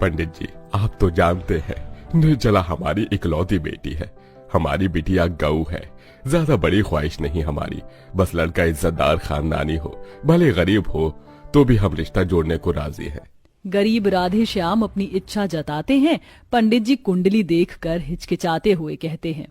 पंडित जी, आप तो जानते हैं निर्जला हमारी इकलौती बेटी है। हमारी बिटिया गऊ है। ज्यादा बड़ी ख्वाहिश नहीं हमारी, बस लड़का इज्जतदार खानदानी हो, भले गरीब हो तो भी हम रिश्ता जोड़ने को राजी हैं। गरीब राधे श्याम अपनी इच्छा जताते हैं। पंडित जी कुंडली देखकर हिचकिचाते हुए कहते हैं,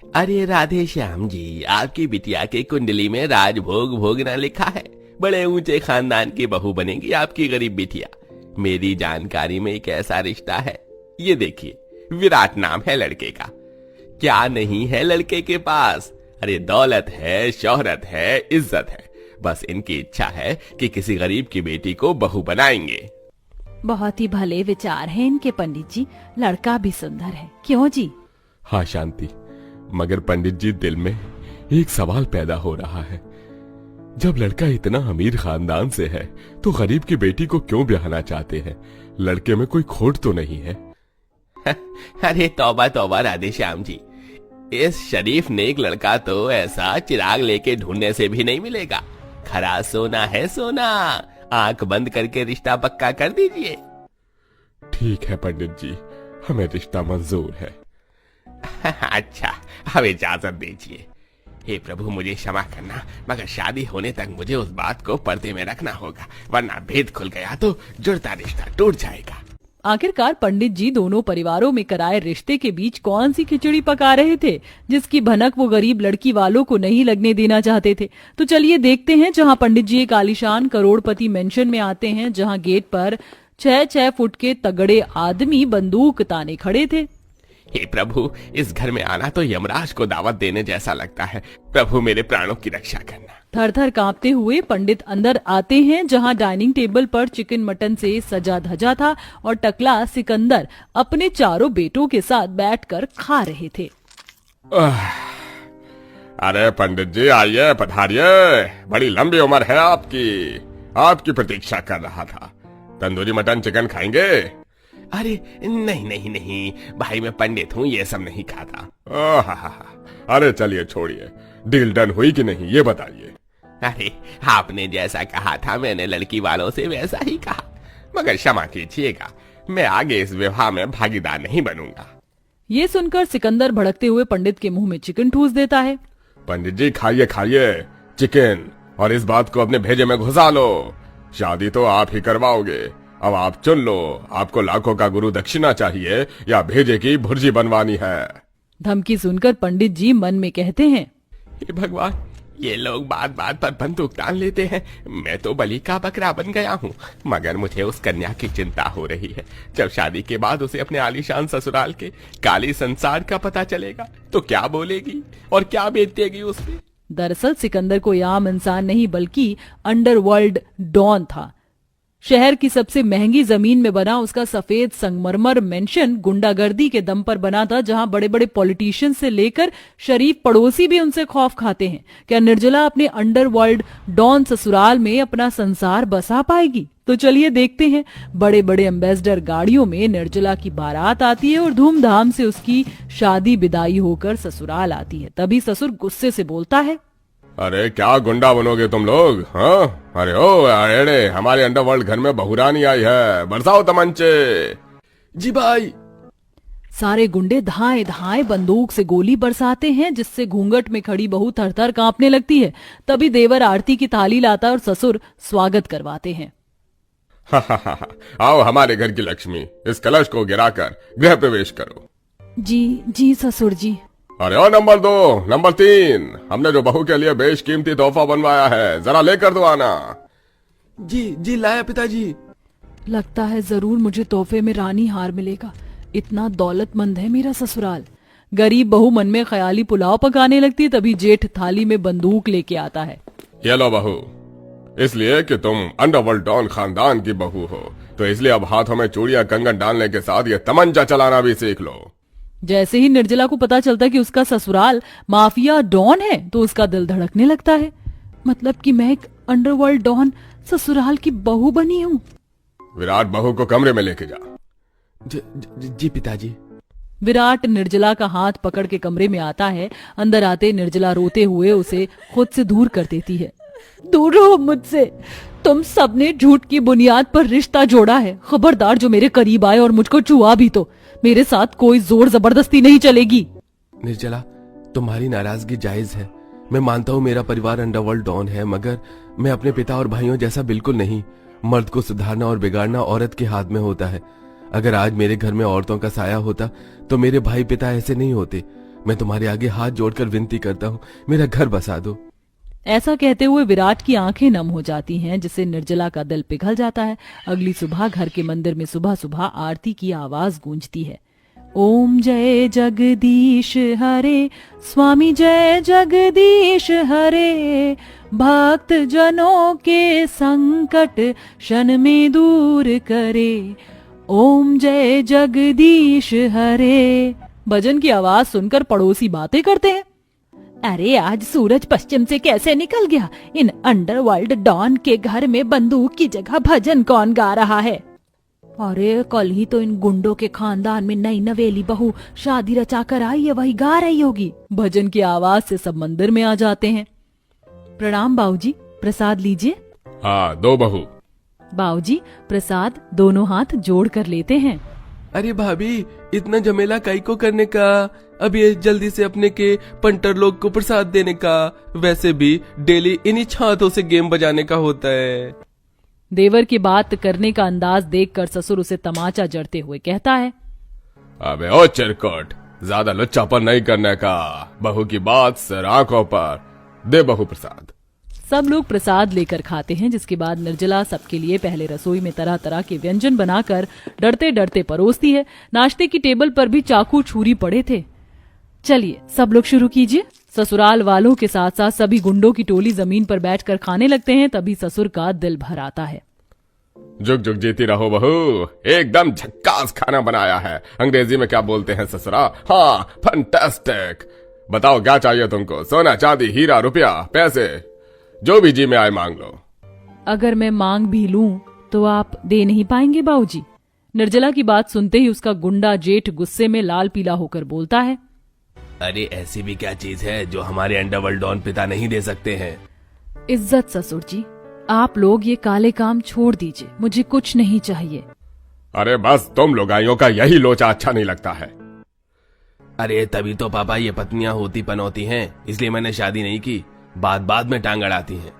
अरे राधे श्याम जी, आपकी बिटिया के कुंडली में राजभोग भोगना लिखा है। बड़े ऊंचे खानदान की बहू बनेगी आपकी गरीब बिटिया। मेरी जानकारी में एक ऐसा रिश्ता है, ये देखिए, विराट नाम है लड़के का। क्या नहीं है लड़के के पास? अरे दौलत है, शोहरत है, इज्जत है। बस इनकी इच्छा है कि किसी गरीब की बेटी को बहू बनाएंगे। बहुत ही भले विचार हैं इनके पंडित जी। लड़का भी सुंदर है, क्यों जी? हाँ शांति, मगर पंडित जी दिल में एक सवाल पैदा हो रहा है। जब लड़का इतना अमीर खानदान से है तो गरीब की बेटी को क्यों ब्याहना चाहते हैं? लड़के में कोई खोट तो नहीं है? अरे तौबा तौबा राधे श्याम जी, इस शरीफ नेक लड़का तो ऐसा चिराग लेके ढूंढने से भी नहीं मिलेगा। खरा सोना है सोना। आंख बंद करके रिश्ता पक्का कर दीजिए। ठीक है पंडित जी, हमें रिश्ता मंजूर है। अच्छा, अब इजाजत दीजिए। हे प्रभु, मुझे क्षमा करना, मगर शादी होने तक मुझे उस बात को पर्दे में रखना होगा, वरना भेद खुल गया तो जुड़ता रिश्ता टूट जाएगा। आखिरकार पंडित जी दोनों परिवारों में कराए रिश्ते के बीच कौन सी खिचड़ी पका रहे थे जिसकी भनक वो गरीब लड़की वालों को नहीं लगने देना चाहते थे। तो चलिए देखते हैं जहां पंडित जी एक आलीशान करोड़पति मेंशन में आते हैं, जहां गेट पर 6-6 फुट के तगड़े आदमी बंदूक ताने खड़े थे। हे प्रभु, इस घर में आना तो यमराज को दावत देने जैसा लगता है। प्रभु मेरे प्राणों की रक्षा करना। थर थर कांपते हुए पंडित अंदर आते हैं, जहां डाइनिंग टेबल पर चिकन मटन से सजा धजा था और टकला सिकंदर अपने चारों बेटों के साथ बैठकर खा रहे थे। अरे पंडित जी आइए, पधारिए। बड़ी लंबी उम्र है आपकी, आपकी प्रतीक्षा कर रहा था। तंदूरी मटन चिकन खाएंगे? अरे नहीं नहीं नहीं भाई, मैं पंडित हूँ, ये सब नहीं खाता। अरे चलिए छोड़िए, डील डन हुई कि नहीं ये बताइए। अरे आपने जैसा कहा था मैंने लड़की वालों से वैसा ही कहा, मगर क्षमा कीजिएगा, मैं आगे इस विवाह में भागीदार नहीं बनूंगा। ये सुनकर सिकंदर भड़कते हुए पंडित के मुंह में चिकन ठूस देता है। पंडित जी खाइए खाइए चिकन, और इस बात को अपने भेजे में घुसा लो। शादी तो आप ही करवाओगे, अब आप चुन लो, आपको लाखों का गुरु दक्षिणा चाहिए या भेजे की भुर्जी बनवानी है। धमकी सुनकर पंडित जी मन में कहते हैं, हे भगवान, ये लोग बात बात पर बंदूक तान लेते हैं। मैं तो बलि का बकरा बन गया हूँ, मगर मुझे उस कन्या की चिंता हो रही है। जब शादी के बाद उसे अपने आलीशान ससुराल के काली संसार का पता चलेगा तो क्या बोलेगी और क्या बीतेगी उस पे। दरअसल सिकंदर कोई आम इंसान नहीं बल्कि अंडरवर्ल्ड डॉन था। शहर की सबसे महंगी जमीन में बना उसका सफेद संगमरमर मेंशन गुंडागर्दी के दम पर बना था, जहां बड़े बड़े पॉलिटिशियन से लेकर शरीफ पड़ोसी भी उनसे खौफ खाते हैं। क्या निर्जला अपने अंडरवर्ल्ड डॉन ससुराल में अपना संसार बसा पाएगी? तो चलिए देखते हैं। बड़े बड़े एम्बेसडर गाड़ियों में निर्जला की बारात आती है और धूमधाम से उसकी शादी विदाई होकर ससुराल आती है। तभी ससुर गुस्से से बोलता है, अरे क्या गुंडा बनोगे तुम लोग? हाँ, अरे ओ अरे, हमारे अंडरवर्ल्ड घर में बहुरानी आई है, बरसाओ तमंचे। जी भाई। सारे गुंडे धाए धाए बंदूक से गोली बरसाते हैं, जिससे घूंघट में खड़ी बहू थरथर कांपने लगती है। तभी देवर आरती की थाली लाता और ससुर स्वागत करवाते हैं। आओ हमारे घर की लक्ष्मी, इस कलश को गिराकर गृह प्रवेश करो। जी जी ससुर जी। अरे ओ नंबर 2, नंबर 3, हमने जो बहू के लिए बेशकीमती तोहफा बनवाया है, जरा लेकर दो आना। जी जी लाया पिताजी। लगता है जरूर मुझे तोहफे में रानी हार मिलेगा, इतना दौलतमंद है मेरा ससुराल। गरीब बहू मन में ख्याली पुलाव पकाने लगती। तभी जेठ थाली में बंदूक लेके आता है। ये लो बहू, इसलिए कि तुम अंडरवर्ल्ड डॉन खानदान की बहू हो, तो इसलिए अब हाथों में चूड़ियां कंगन डालने के साथ ये तमंचा चलाना भी सीख लो। जैसे ही निर्जला को पता चलता है कि उसका ससुराल माफिया डॉन है तो उसका दिल धड़कने लगता है। मतलब कि मैं एक अंडरवर्ल्ड डॉन ससुराल की बहू बनी हूँ। विराट बहू को कमरे में लेके जा। जी पिताजी। विराट निर्जला का हाथ पकड़ के कमरे में आता है। अंदर आते निर्जला रोते हुए उसे खुद से दूर कर देती है। दूर रहो मुझसे। तुम सबने झूठ की बुनियाद पर रिश्ता जोड़ा है। खबरदार जो मेरे करीब आए और मुझको छुआ भी तो मेरे साथ कोई जोर जबरदस्ती नहीं चलेगी। निर्जला, तुम्हारी नाराजगी जायज है। मैं मानता हूँ मेरा परिवार अंडरवर्ल्ड डॉन है, मगर मैं अपने पिता और भाइयों जैसा बिल्कुल नहीं। मर्द को सुधारना और बिगाड़ना औरत के हाथ में होता है। अगर आज मेरे घर में औरतों का साया होता तो मेरे भाई पिता ऐसे नहीं होते। मैं तुम्हारे आगे हाथ जोड़कर विनती करता हूँ, मेरा घर बसा दो। ऐसा कहते हुए विराट की आंखें नम हो जाती हैं, जिससे निर्जला का दिल पिघल जाता है। अगली सुबह घर के मंदिर में सुबह सुबह आरती की आवाज गूंजती है। ओम जय जगदीश हरे, स्वामी जय जगदीश हरे, भक्त जनों के संकट क्षण में दूर करे। ओम जय जगदीश हरे। भजन की आवाज सुनकर पड़ोसी बातें करते हैं। अरे आज सूरज पश्चिम से कैसे निकल गया? इन अंडरवर्ल्ड डॉन के घर में बंदूक की जगह भजन कौन गा रहा है? अरे कल ही तो इन गुंडों के खानदान में नई नवेली बहू शादी रचा कर आई है, वही गा रही होगी। भजन की आवाज से सब मंदिर में आ जाते हैं। प्रणाम बाबूजी, प्रसाद लीजिए। हाँ, दो बहू। बाबूजी प्रसाद दोनों हाथ जोड़ कर लेते हैं। अरे भाभी, इतना झमेला काई को करने का? अब ये जल्दी से अपने के पंटर लोग को प्रसाद देने का। वैसे भी डेली इन्हीं छातों से गेम बजाने का होता है। देवर की बात करने का अंदाज देखकर ससुर उसे तमाचा जड़ते हुए कहता है। अबे ओ चिरकुट, ज्यादा लुच्चापन नहीं करने का। बहू की बात सिर आंखों पर। दे बहू प्रसाद। सब लोग प्रसाद लेकर खाते हैं, जिसके बाद निर्जला सबके लिए पहले रसोई में तरह तरह के व्यंजन बनाकर डरते डरते परोसती है। नाश्ते की टेबल पर भी चाकू छुरी पड़े थे। चलिए सब लोग शुरू कीजिए। ससुराल वालों के साथ साथ सभी गुंडों की टोली जमीन पर बैठकर खाने लगते हैं। तभी ससुर का दिल भर आता है। जुग जुग जीती रहो बहू, एकदम झक्कास खाना बनाया है। अंग्रेजी में क्या बोलते हैं ससुरा? हाँ, फैंटास्टिक। बताओ क्या चाहिए तुमको? सोना चांदी हीरा रुपया पैसे, जो भी जी में आए मांग लो। अगर मैं मांग भी लूं तो आप दे नहीं पाएंगे बाबूजी। निर्जला की बात सुनते ही उसका गुंडा जेठ गुस्से में लाल पीला होकर बोलता है। अरे ऐसी भी क्या चीज है जो हमारे अंडरवर्ल्ड डॉन पिता नहीं दे सकते हैं? इज्जत ससुर जी, आप लोग ये काले काम छोड़ दीजिए, मुझे कुछ नहीं चाहिए। अरे बस तुम लोगाइयों का यही लोचा अच्छा नहीं लगता है। अरे तभी तो पापा ये पत्नियां होती पनौती हैं, इसलिए मैंने शादी नहीं की। बाद में टांग अड़ाती हैं।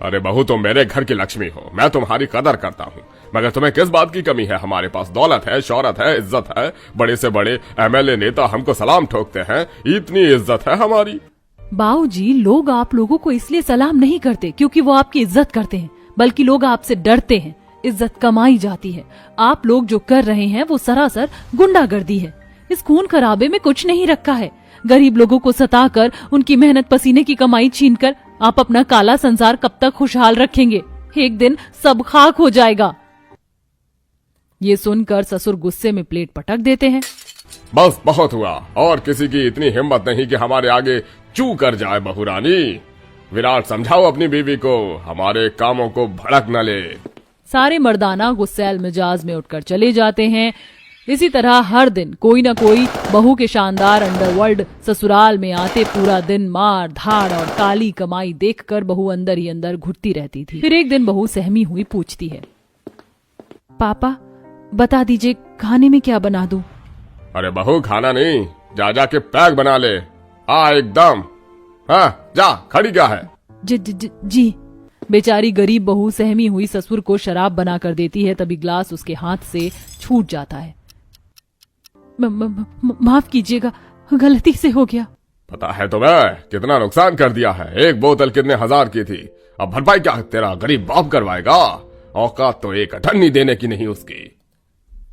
अरे बहू, तुम मेरे घर की लक्ष्मी हो, मैं तुम्हारी कदर करता हूँ, मगर तुम्हें किस बात की कमी है? हमारे पास दौलत है, शौहरत है, इज्जत है। बड़े से बड़े एमएलए नेता हमको सलाम ठोकते हैं, इतनी इज्जत है हमारी। बाबूजी, लोग आप लोगों को इसलिए सलाम नहीं करते क्योंकि वो आपकी इज्जत करते हैं, बल्कि लोग आपसे डरते हैं। इज्जत कमाई जाती है। आप लोग जो कर रहे हैं वो सरासर गुंडागर्दी है। इस खून खराबे में कुछ नहीं रखा है। गरीब लोगों को सताकर उनकी मेहनत पसीने की कमाई छीनकर आप अपना काला संसार कब तक खुशहाल रखेंगे? एक दिन सब खाक हो जाएगा। ये सुनकर ससुर गुस्से में प्लेट पटक देते हैं। बस बहुत हुआ, और किसी की इतनी हिम्मत नहीं कि हमारे आगे चू कर जाए। बहू रानी, विराट समझाओ अपनी बीवी को, हमारे कामों को भड़क न ले। सारे मर्दाना गुस्सैल मिजाज में उठकर चले जाते हैं। इसी तरह हर दिन कोई न कोई बहू के शानदार अंडरवर्ल्ड ससुराल में आते पूरा दिन मार धाड़ और काली कमाई देखकर बहू अंदर ही अंदर घुटती रहती थी। फिर एक दिन बहू सहमी हुई पूछती है। पापा बता दीजिए खाने में क्या बना दूं? अरे बहू, खाना नहीं, जा के पैक बना ले। एकदम। हाँ जा, खड़ी क्या है? जी। बेचारी गरीब बहू सहमी हुई ससुर को शराब बना कर देती है। तभी ग्लास उसके हाथ से छूट जाता है। माफ कीजिएगा, गलती से हो गया। पता है तुम्हें कितना नुकसान कर दिया है? एक बोतल कितने हजार की थी, अब भरपाई क्या तेरा गरीब बाप करवाएगा? औकात तो एक अठन्नी देने की नहीं उसकी।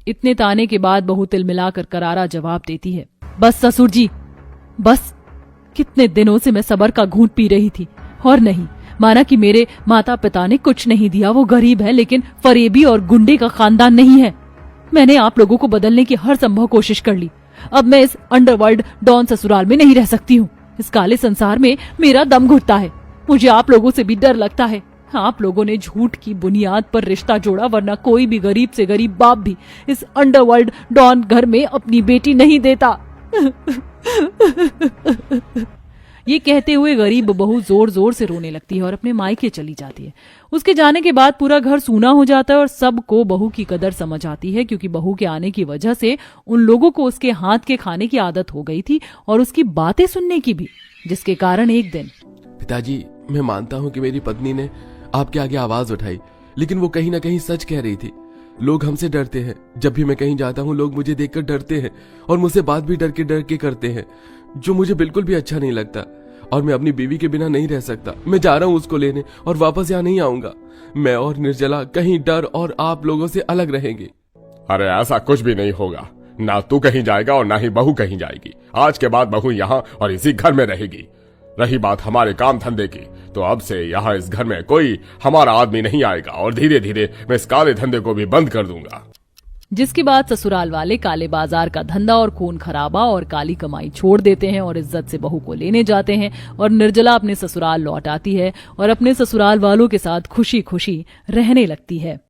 इतने ताने के बाद बहू तिल मिलाकर करारा जवाब देती है। बस ससुर जी, बस। कितने दिनों से मैं सबर का घूंट पी रही थी, और नहीं माना कि मेरे माता पिता ने कुछ नहीं दिया। वो गरीब है, लेकिन फरेबी और गुंडे का खानदान नहीं है। मैंने आप लोगों को बदलने की हर संभव कोशिश कर ली। अब मैं इस अंडरवर्ल्ड डॉन ससुराल में नहीं रह सकती हूँ। इस काले संसार में मेरा दम घुटता है। मुझे आप लोगों से भी डर लगता है। आप लोगों ने झूठ की बुनियाद पर रिश्ता जोड़ा, वरना कोई भी गरीब से गरीब बाप भी इस अंडरवर्ल्ड डॉन घर में अपनी बेटी नहीं देता। ये कहते हुए गरीब बहू जोर जोर से रोने लगती है और अपने मायके चली जाती है। उसके जाने के बाद पूरा घर सूना हो जाता है और सबको बहू की कदर समझ आती है, क्योंकि बहू के आने की वजह से उन लोगों को उसके हाथ के खाने की आदत हो गई थी और उसकी बातें सुनने की भी, जिसके कारण एक दिन पिताजी, मैं मानता हूँ कि मेरी पत्नी ने आपके आगे आवाज उठाई, लेकिन वो कहीं ना कहीं सच कह रही थी। लोग हमसे डरते हैं। जब भी मैं कहीं जाता हूँ लोग मुझे देखकर डरते हैं और मुझसे बात भी डर के करते हैं, जो मुझे बिल्कुल भी अच्छा नहीं लगता। और मैं अपनी बीवी के बिना नहीं रह सकता। मैं जा रहा हूँ उसको लेने और वापस यहाँ नहीं आऊंगा। मैं और निर्जला कहीं डर और आप लोगों से अलग रहेंगे। अरे ऐसा कुछ भी नहीं होगा। ना तू कहीं जाएगा और ना ही बहू कहीं जाएगी। आज के बाद बहू यहाँ और इसी घर में रहेगी। रही बात हमारे काम धंधे की, तो अब से यहाँ इस घर में कोई हमारा आदमी नहीं आएगा और धीरे धीरे मैं इस काले धंधे को भी बंद कर दूंगा। जिसके बाद ससुराल वाले काले बाजार का धंधा और खून खराबा और काली कमाई छोड़ देते हैं और इज्जत से बहू को लेने जाते हैं और निर्जला अपने ससुराल लौट आती है और अपने ससुराल वालों के साथ खुशी खुशी रहने लगती है।